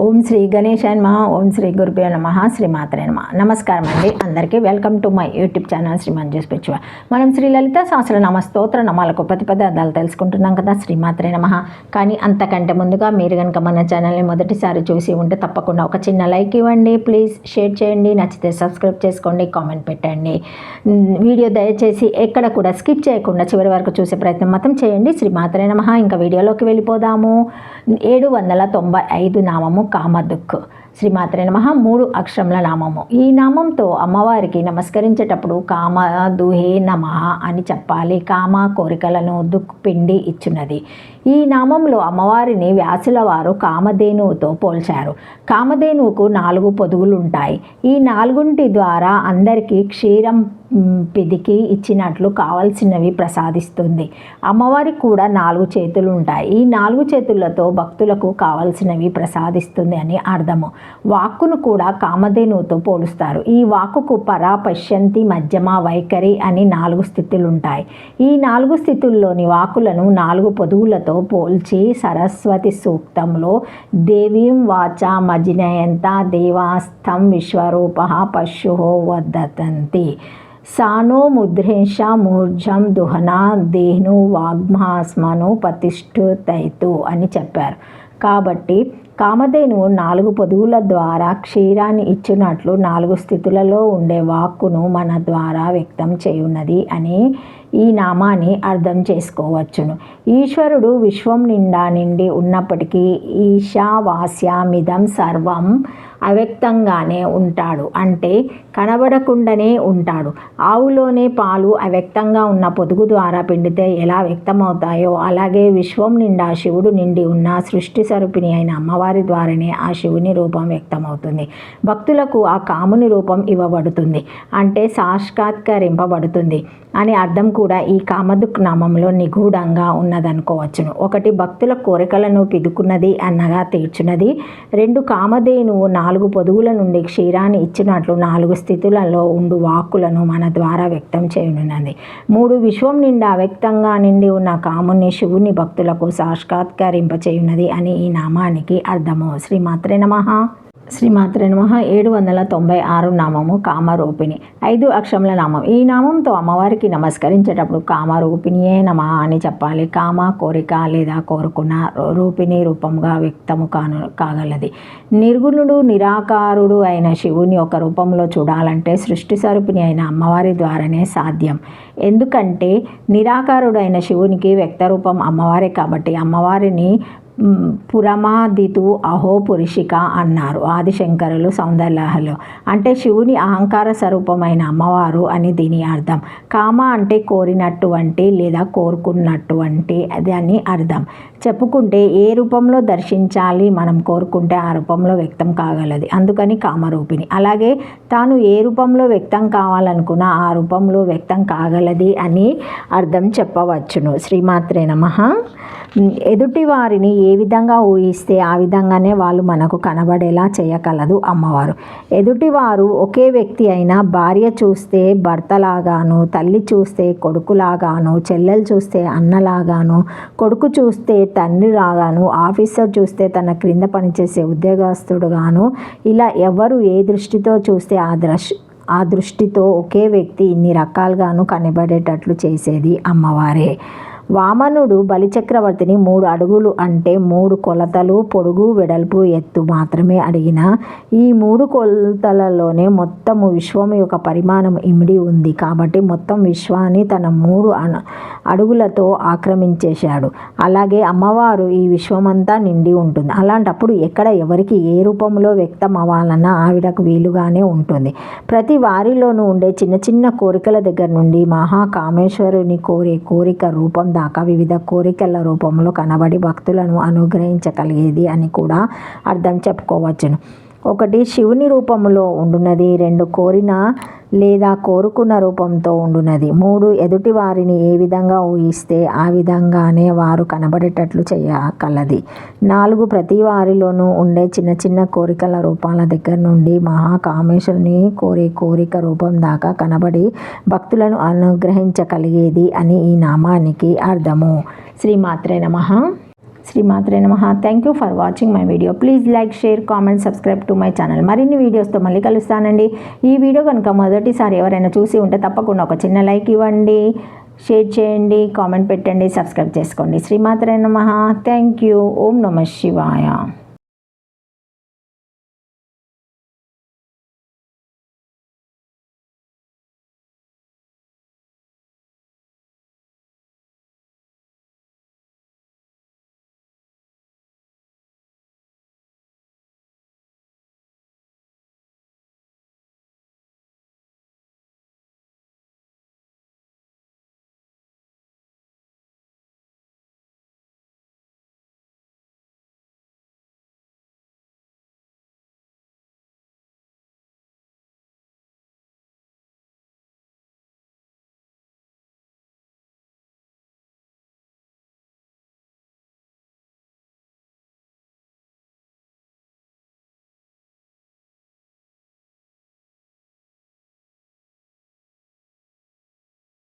ఓం శ్రీ గణేశాయ నమః. ఓం శ్రీ గురుభ్యో నమః. శ్రీమాత్రే నమః. నమస్కారం అండి అందరికీ. Welcome to my YouTube channel Shri Manju spiritual. మనం శ్రీ లలిత సహస్రనామ స్తోత్ర నామాలకు పదార్థాలు తెలుసుకుంటున్నాం కదా. శ్రీమాత్రే నమః. కానీ అంతకంటే ముందుగా మీరు కనుక మన ఛానల్ని మొదటిసారి చూసి ఉంటే తప్పకుండా ఒక చిన్న లైక్ ఇవ్వండి ప్లీజ్. షేర్ చేయండి, నచ్చితే సబ్స్క్రైబ్ చేసుకోండి, కామెంట్ పెట్టండి. వీడియో దయచేసి ఎక్కడ కూడా స్కిప్ చేయకుండా చివరి వరకు చూసే ప్రయత్నం మాత్రం చేయండి. శ్రీమాత్రే నమః. ఇంకా వీడియోలోకి వెళ్ళిపోదాము. 795 నామము కామదుక్. శ్రీమాత్రే నమః. 3 అక్షరముల నామము. ఈ నామంతో అమ్మవారికి నమస్కరించేటప్పుడు కామదుహే నమః అని చెప్పాలి. కామ కోరికలను, దుక్ పిండి ఇచ్చున్నది. ఈ నామంలో అమ్మవారిని వ్యాసుల వారు కామధేనువుతో పోల్చారు. కామధేనువుకు 4 పొదుగులు ఉంటాయి. ఈ 4 ద్వారా అందరికీ క్షీరం పిదికి ఇచ్చినట్లు కావలసినవి ప్రసాదిస్తుంది. అమ్మవారికి కూడా 4 చేతులు ఉంటాయి. ఈ 4 చేతులతో భక్తులకు కావలసినవి ప్రసాదిస్తుంది అని అర్థము. వాక్కును కూడా కామధేనువుతో పోలుస్తారు. ఈ వాక్కుకు పర, పశ్యంతి, మధ్యమ, వైఖరి అని 4 స్థితులు ఉంటాయి. ఈ 4 స్థితుల్లోని వాక్కులను 4 పొదుగులతో పోల్చి సరస్వతి సూక్తంలో దేవీం వాచ మజినయంత దేవాస్థం విశ్వరూప పశు వద్దతంతి సానో ముద్రేష మూర్జం దుహనా దేహ్ను వాగ్మాస్మను ప్రతిష్ఠుతైతు అని చెప్పారు. కాబట్టి కామధేనువు 4 పొదుగుల ద్వారా క్షీరాన్ని ఇచ్చినట్లు 4 స్థితులలో ఉండే వాక్కును మన ద్వారా వ్యక్తం చేయున్నది అని ఈ నామాన్ని అర్థం చేసుకోవచ్చును. ఈశ్వరుడు విశ్వం నిండి ఉన్నప్పటికీ ఈశావాస్యమిదం సర్వం అవ్యక్తంగానే ఉంటాడు. అంటే కనబడకుండానే ఉంటాడు. ఆవులోనే పాలు అవ్యక్తంగా ఉన్న పొదుగు ద్వారా పిండితే ఎలా వ్యక్తమవుతాయో అలాగే విశ్వం నిండా శివుడు నిండి ఉన్న సృష్టి స్వరూపిణి అయిన అమ్మవారి ద్వారానే ఆ శివుని రూపం వ్యక్తమవుతుంది. భక్తులకు ఆ కాముని రూపం ఇవ్వబడుతుంది, అంటే సాక్షాత్కరింపబడుతుంది అని అర్థం కూడా ఈ కామదుక్ నామంలో నిగూఢంగా ఉన్నదనుకోవచ్చును. 1 భక్తుల కోరికలను పిదుకున్నది అనగా తీర్చున్నది. 2 కామధేనువు 4 పొదుగుల నుండి క్షీరాన్ని ఇచ్చినట్లు 4 స్థితులలో ఉండు వాక్కులను మన ద్వారా వ్యక్తం చేయనున్నది. 3 విశ్వం నిండా వ్యక్తంగా నిండి ఉన్న కాముని శివుని భక్తులకు సాక్షాత్కరింపచేయున్నది అని ఈ నామానికి అర్థము. శ్రీమాత్రే నమః. శ్రీమాత్రే నమః. 796 నామము కామరూపిణి. 5 అక్షరముల నామం. ఈ నామంతో అమ్మవారికి నమస్కరించేటప్పుడు కామరూపిణియే నమః అని చెప్పాలి. కామ కోరిక లేదా కోరుకున్న రూపిణి రూపంగా వ్యక్తము కాగలది. నిర్గుణుడు నిరాకారుడు అయిన శివుని ఒక రూపంలో చూడాలంటే సృష్టి స్వరూపిణి అయిన అమ్మవారి ద్వారానే సాధ్యం. ఎందుకంటే నిరాకారుడు అయిన శివునికి వ్యక్త రూపం అమ్మవారే. కాబట్టి అమ్మవారిని పురమాదితు అహో పురుషిక అన్నారు ఆదిశంకరులు సౌందర్యలహరిలో. అంటే శివుని అహంకార స్వరూపమైన అమ్మవారు అని దీని అర్థం. కామ అంటే కోరినటువంటి లేదా కోరుకున్నటువంటి అది అని అర్థం. చెప్పుకుంటే ఏ రూపంలో దర్శించాలి మనం కోరుకుంటే ఆ రూపంలో వ్యక్తం కాగలది, అందుకని కామరూపిణి. అలాగే తాను ఏ రూపంలో వ్యక్తం కావాలనుకున్నా ఆ రూపంలో వ్యక్తం కాగలది అని అర్థం చెప్పవచ్చును. శ్రీమాత్రే నమః. ఎదుటి వారిని ఏ విధంగా ఊహిస్తే ఆ విధంగానే వాళ్ళు మనకు కనబడేలా చేయగలదు అమ్మవారు. ఎదుటివారు ఒకే వ్యక్తి అయినా భార్య చూస్తే భర్తలాగాను, తల్లి చూస్తే కొడుకులాగాను, చెల్లెలు చూస్తే అన్నలాగాను, కొడుకు చూస్తే తండ్రిలాగాను, ఆఫీసర్ చూస్తే తన క్రింద పనిచేసే ఉద్యోగస్తుడుగాను, ఇలా ఎవరు ఏ దృష్టితో చూస్తే ఆ దృష్టితో ఒకే వ్యక్తి ఇన్ని రకాలుగాను కనబడేటట్లు చేసేది అమ్మవారే. వామనుడు బలిచక్రవర్తిని 3 అడుగులు అంటే 3 కొలతలు పొడుగు వెడల్పు ఎత్తు మాత్రమే అడిగిన ఈ 3 కొలతలలోనే మొత్తము విశ్వం యొక్క పరిమాణం ఇమిడి ఉంది. కాబట్టి మొత్తం విశ్వాన్ని తన 3 అడుగులతో ఆక్రమించేశాడు. అలాగే అమ్మవారు ఈ విశ్వమంతా నిండి ఉంటుంది. అలాంటప్పుడు ఎక్కడ ఎవరికి ఏ రూపంలో వ్యక్తం అవ్వాలన్నా ఆవిడకు వీలుగానే ఉంటుంది. ప్రతి వారిలోనూ ఉండే చిన్న చిన్న కోరికల దగ్గర నుండి మహాకామేశ్వరుని కోరే కోరిక రూపం దాకా వివిధ కోరికల రూపంలో కనబడి భక్తులను అనుగ్రహించగలిగేది అని కూడా అర్థం చెప్పుకోవచ్చును. 1 శివుని రూపంలో ఉండున్నది. 2 కోరిన లేదా కోరుకున్న రూపంతో ఉండున్నది. 3 ఎదుటి వారిని ఏ విధంగా ఊహిస్తే ఆ విధంగానే వారు కనబడేటట్లు చేయగలది. 4 ప్రతి వారిలోనూ ఉండే చిన్న చిన్న కోరికల రూపాల దగ్గర నుండి మహాకామేశ్వరుని కోరే కోరిక రూపం దాకా కనబడి భక్తులను అనుగ్రహించగలిగేది అని ఈ నామానికి అర్థము. శ్రీమాత్రే నమః. శ్రీమాత్రే నమః. Thank you for watching my video. Please like, share, comment, subscribe to my channel. మరిన్ని వీడియోస్తో మళ్ళీ కలుస్తానండి. ఈ వీడియో కనుక మొదటిసారి ఎవరైనా చూసి ఉంటే తప్పకుండా ఒక చిన్న లైక్ ఇవ్వండి, షేర్ చేయండి, కామెంట్ పెట్టండి, సబ్స్క్రైబ్ చేసుకోండి. శ్రీమాత్రే నమః. Thank you. ఓం నమః శివాయ.